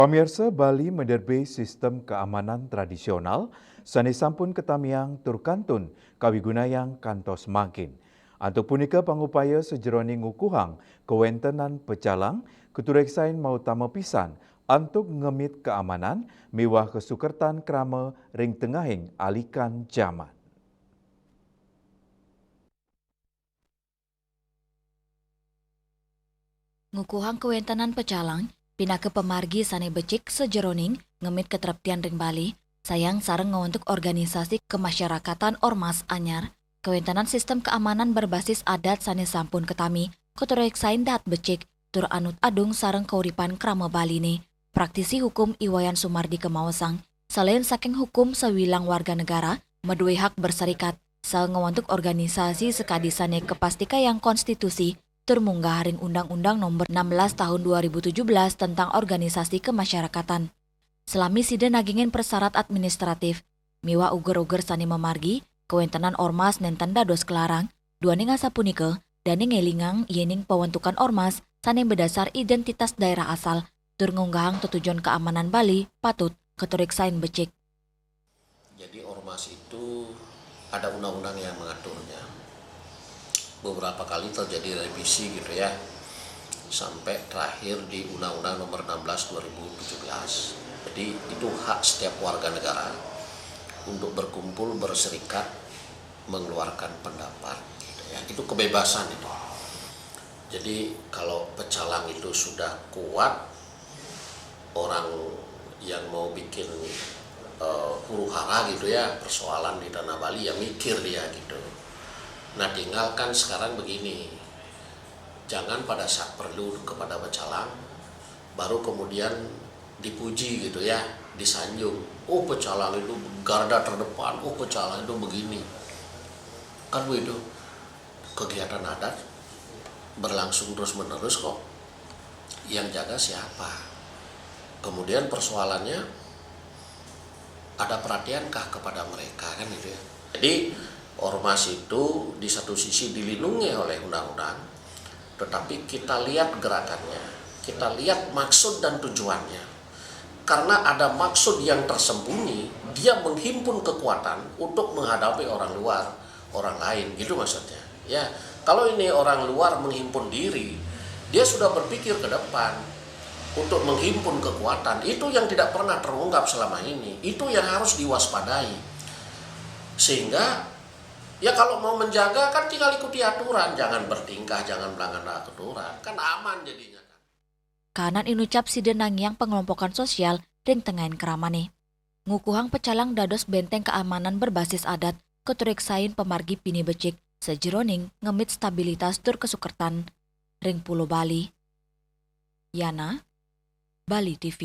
Pemirsa Bali menderbe sistem keamanan tradisional, sani sampun ketamiang turkantun kawigunayang kantos makin. Antuk punika pangupaya sejeroni ngukuhang kewentenan pecalang, ketureksain mau tama pisan antuk ngemit keamanan miwah kesukertan krama ring tengahing alikan zaman. Ngukuhang kewentenan pecalang, pinake pemargi sane becik sejeroning ngemit keteraptian ring Bali, sayang sareng ngawentuk organisasi kemasyarakatan Ormas Anyar, kewentenan sistem keamanan berbasis adat sane sampun ketami, kotorek sain dat becik, tur anut adung sareng kauripan krama Bali ne. Praktisi hukum Iwayan Sumardi Kemawasang, selain saking hukum sewilang warga negara, medue hak berserikat, ngawentuk organisasi sekadisane kepastika yang konstitusi, munggah haring Undang-Undang Nomor 16 Tahun 2017 tentang organisasi kemasyarakatan. Selami sida nagingin persyarat administratif, miwa uger-uger sani memargi, kewentenan ormas nenten dados kelarang, duaning asapunike, daning ngelingang yening pewentukan ormas sani berdasar identitas daerah asal, tur ngunggahang tujuan keamanan Bali, patut keturiksain becik. Jadi ormas itu ada undang-undang yang mengaturnya. Beberapa kali terjadi revisi gitu ya, sampai terakhir di Undang-Undang Nomor 16 2017. Jadi itu hak setiap warga negara untuk berkumpul, berserikat, mengeluarkan pendapat gitu ya. Itu kebebasan itu. Jadi kalau pecalang itu sudah kuat, orang yang mau bikin huru hara gitu ya, persoalan di tanah Bali ya mikir dia gitu. Nah tinggalkan sekarang begini, jangan pada saat perlu kepada pecalang baru kemudian dipuji gitu ya, disanjung. Oh pecalang itu garda terdepan, oh pecalang itu begini. Kan begitu, kegiatan adat berlangsung terus menerus kok. Yang jaga siapa? Kemudian persoalannya ada perhatiankah kepada mereka kan gitu ya. Jadi ormas itu di satu sisi dilindungi oleh undang-undang, tetapi kita lihat gerakannya, kita lihat maksud dan tujuannya. Karena ada maksud yang tersembunyi, dia menghimpun kekuatan untuk menghadapi orang luar, orang lain, gitu maksudnya. Ya, kalau ini orang luar menghimpun diri, dia sudah berpikir ke depan untuk menghimpun kekuatan. Itu yang tidak pernah terungkap selama ini. Itu yang harus diwaspadai. Sehingga ya kalau mau menjaga kan tinggal ikuti aturan, jangan bertingkah, jangan melanggar aturan, kan aman jadinya. Kanan inucap sidenang yang pengelompokan sosial ring tengahin keramane. Ngukuhang pecalang dados benteng keamanan berbasis adat, keturiksain pemargi pini becik, sejeroning ngemit stabilitas tur kesukertan ring Pulau Bali. Yana, Bali TV.